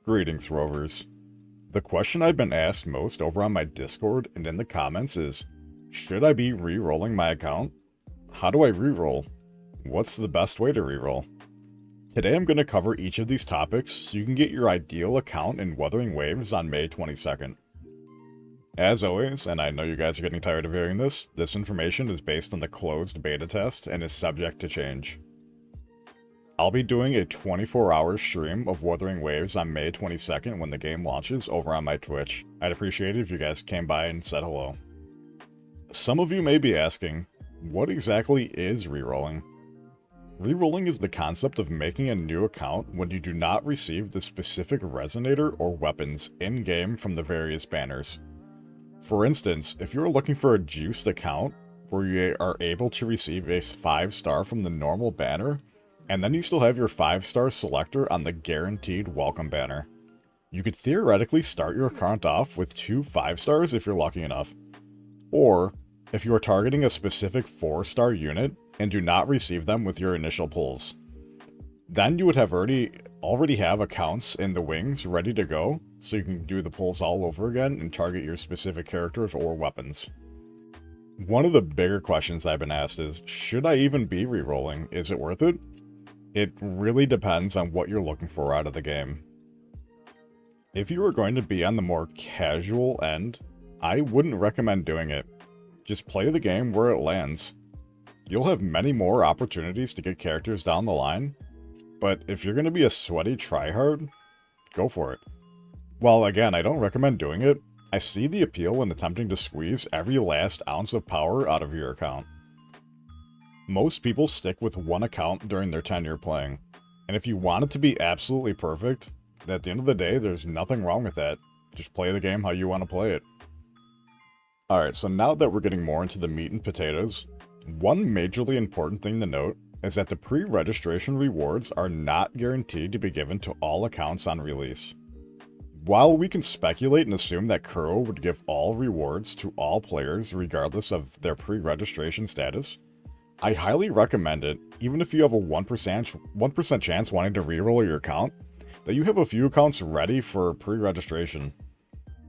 Greetings, Rovers. The question I've been asked most over on my Discord and in the comments is, should I be re-rolling my account? How do I re-roll? What's the best way to re-roll? Today I'm going to cover each of these topics so you can get your ideal account in Wuthering Waves on May 22nd. As always, and I know you guys are getting tired of hearing this information is based on the closed beta test and is subject to change. I'll be doing a 24-hour stream of Wuthering Waves on May 22nd when the game launches over on my Twitch. I'd appreciate it if you guys came by and said hello. Some of you may be asking, what exactly is rerolling? Rerolling is the concept of making a new account when you do not receive the specific resonator or weapons in-game from the various banners. For instance, if you're looking for a juiced account where you are able to receive a 5-star from the normal banner, and then you still have your 5-star selector on the guaranteed welcome banner, you could theoretically start your account off with 2 5-stars if you're lucky enough. Or, if you are targeting a specific 4-star unit and do not receive them with your initial pulls, then you would have already have accounts in the wings ready to go, so you can do the pulls all over again and target your specific characters or weapons. One of the bigger questions I've been asked is, should I even be rerolling? Is it worth it? It really depends on what you're looking for out of the game. If you are going to be on the more casual end, I wouldn't recommend doing it. Just play the game where it lands. You'll have many more opportunities to get characters down the line, but if you're going to be a sweaty tryhard, go for it. While again, I don't recommend doing it, I see the appeal in attempting to squeeze every last ounce of power out of your account. Most people stick with one account during their tenure playing, and if you want it to be absolutely perfect, at the end of the day, there's nothing wrong with that. Just play the game how you want to play it. Alright, so now that we're getting more into the meat and potatoes, one majorly important thing to note is that the pre-registration rewards are not guaranteed to be given to all accounts on release. While we can speculate and assume that Kuro would give all rewards to all players regardless of their pre-registration status, I highly recommend it, even if you have a 1% chance wanting to reroll your account, that you have a few accounts ready for pre-registration.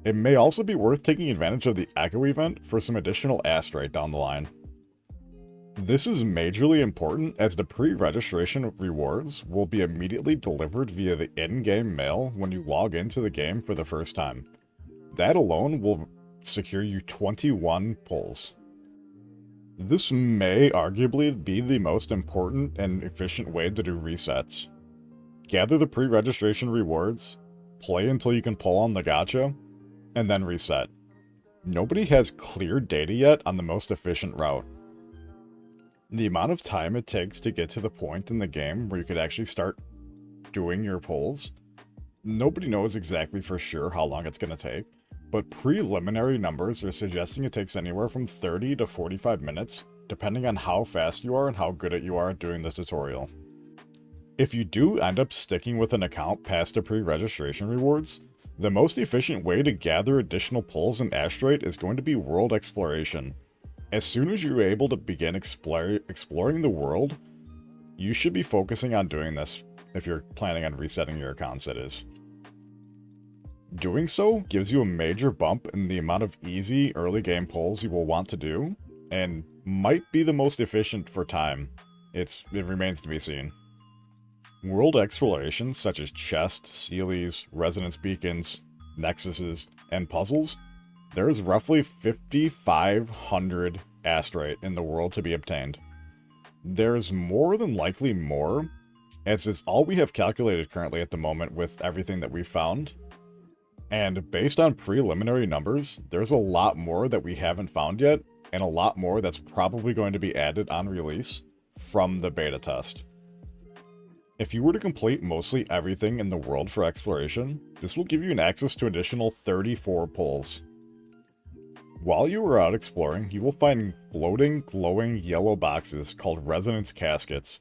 It may also be worth taking advantage of the Echo event for some additional astrite down the line. This is majorly important as the pre-registration rewards will be immediately delivered via the in-game mail when you log into the game for the first time. That alone will secure you 21 pulls. This may arguably be the most important and efficient way to do resets. Gather the pre-registration rewards, play until you can pull on the gacha, and then reset. Nobody has clear data yet on the most efficient route. The amount of time it takes to get to the point in the game where you could actually start doing your pulls, nobody knows exactly for sure how long it's going to take, but preliminary numbers are suggesting it takes anywhere from 30 to 45 minutes, depending on how fast you are and how good you are at doing the tutorial. If you do end up sticking with an account past the pre-registration rewards, the most efficient way to gather additional pulls in Astrite is going to be world exploration. As soon as you're able to begin exploring the world, you should be focusing on doing this, if you're planning on resetting your accounts, that is. Doing so gives you a major bump in the amount of easy early game pulls you will want to do, and might be the most efficient for time. It remains to be seen. World explorations such as chests, sealies, resonance beacons, nexuses, and puzzles, there is roughly 5,500 astrite in the world to be obtained. There is more than likely more, as it's all we have calculated currently at the moment with everything that we've found. And based on preliminary numbers, there's a lot more that we haven't found yet, and a lot more that's probably going to be added on release from the beta test. If you were to complete mostly everything in the world for exploration, this will give you an access to additional 34 pulls. While you are out exploring, you will find floating, glowing yellow boxes called resonance caskets.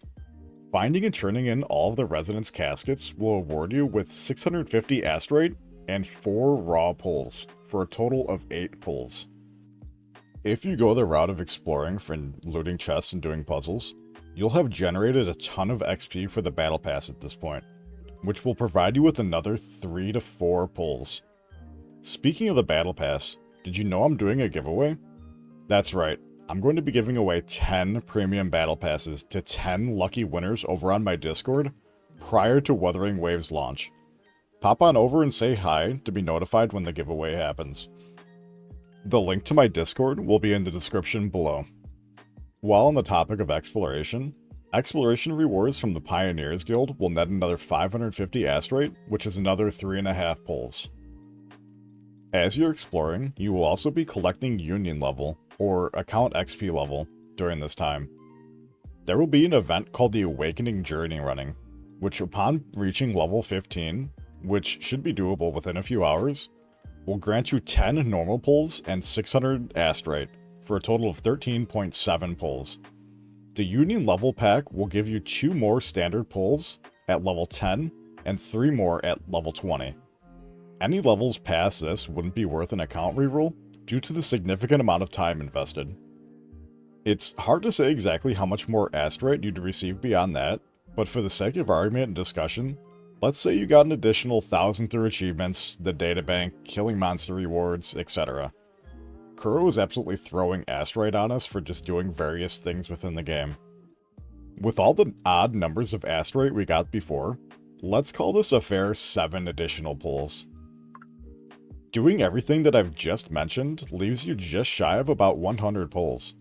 Finding and turning in all of the resonance caskets will award you with 650 astrite and 4 raw pulls, for a total of 8 pulls. If you go the route of exploring for looting chests and doing puzzles, you'll have generated a ton of XP for the battle pass at this point. which will provide you with another 3 to 4 pulls. Speaking of the Battle Pass, did you know I'm doing a giveaway? That's right, I'm going to be giving away 10 premium Battle Passes to 10 lucky winners over on my Discord prior to Wuthering Wave's launch. Pop on over and say hi to be notified when the giveaway happens. The link to my Discord will be in the description below. While on the topic of exploration rewards from the Pioneers Guild will net another 550 asteroid, which is another 3.5 pulls. As you're exploring, you will also be collecting Union level, or account XP level, during this time. There will be an event called the Awakening Journey running, which upon reaching level 15, which should be doable within a few hours, will grant you 10 normal pulls and 600 asteroid, for a total of 13.7 pulls. The Union level pack will give you 2 more standard pulls at level 10 and 3 more at level 20. Any levels past this wouldn't be worth an account reroll due to the significant amount of time invested. It's hard to say exactly how much more asteroid you'd receive beyond that, but for the sake of argument and discussion, let's say you got an additional 1,000 through achievements, the databank, killing monster rewards, etc. Kuro is absolutely throwing asteroid on us for just doing various things within the game. With all the odd numbers of asteroid we got before, let's call this a fair 7 additional pulls. Doing everything that I've just mentioned leaves you just shy of about 100 pulls.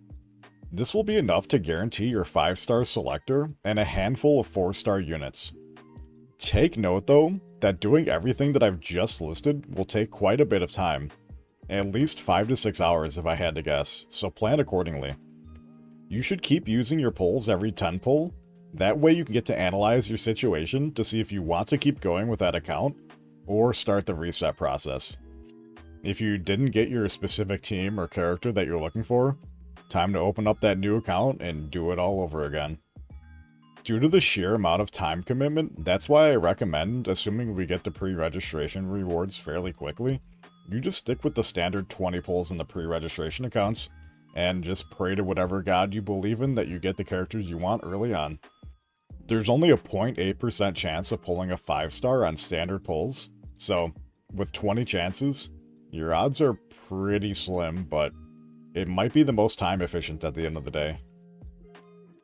This will be enough to guarantee your 5-star selector and a handful of 4-star units. Take note though, that doing everything that I've just listed will take quite a bit of time. At least 5 to 6 hours if I had to guess, so plan accordingly. You should keep using your pulls every 10 pull, that way you can get to analyze your situation to see if you want to keep going with that account, or start the reset process. If you didn't get your specific team or character that you're looking for, time to open up that new account and do it all over again. Due to the sheer amount of time commitment, that's why I recommend, assuming we get the pre-registration rewards fairly quickly, you just stick with the standard 20 pulls in the pre-registration accounts, and just pray to whatever god you believe in that you get the characters you want early on. There's only a 0.8% chance of pulling a 5-star on standard pulls, so with 20 chances, your odds are pretty slim, but it might be the most time efficient at the end of the day.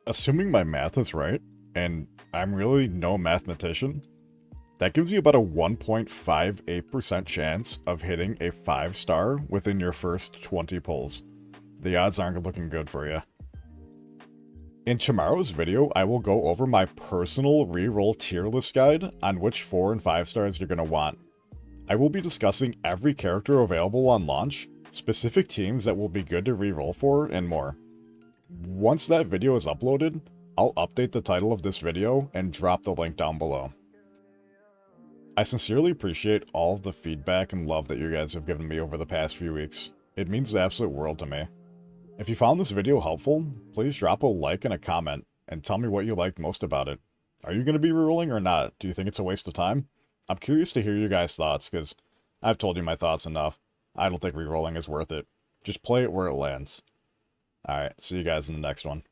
Assuming my math is right, and I'm really no mathematician, that gives you about a 1.58% chance of hitting a 5-star within your first 20 pulls. The odds aren't looking good for you. In tomorrow's video, I will go over my personal reroll tier list guide on which 4 and 5 stars you're going to want. I will be discussing every character available on launch, specific teams that will be good to reroll for, and more. Once that video is uploaded, I'll update the title of this video and drop the link down below. I sincerely appreciate all of the feedback and love that you guys have given me over the past few weeks. It means the absolute world to me. If you found this video helpful, please drop a like and a comment, and tell me what you liked most about it. Are you going to be rerolling or not? Do you think it's a waste of time? I'm curious to hear your guys' thoughts, because I've told you my thoughts enough. I don't think rerolling is worth it. Just play it where it lands. Alright, see you guys in the next one.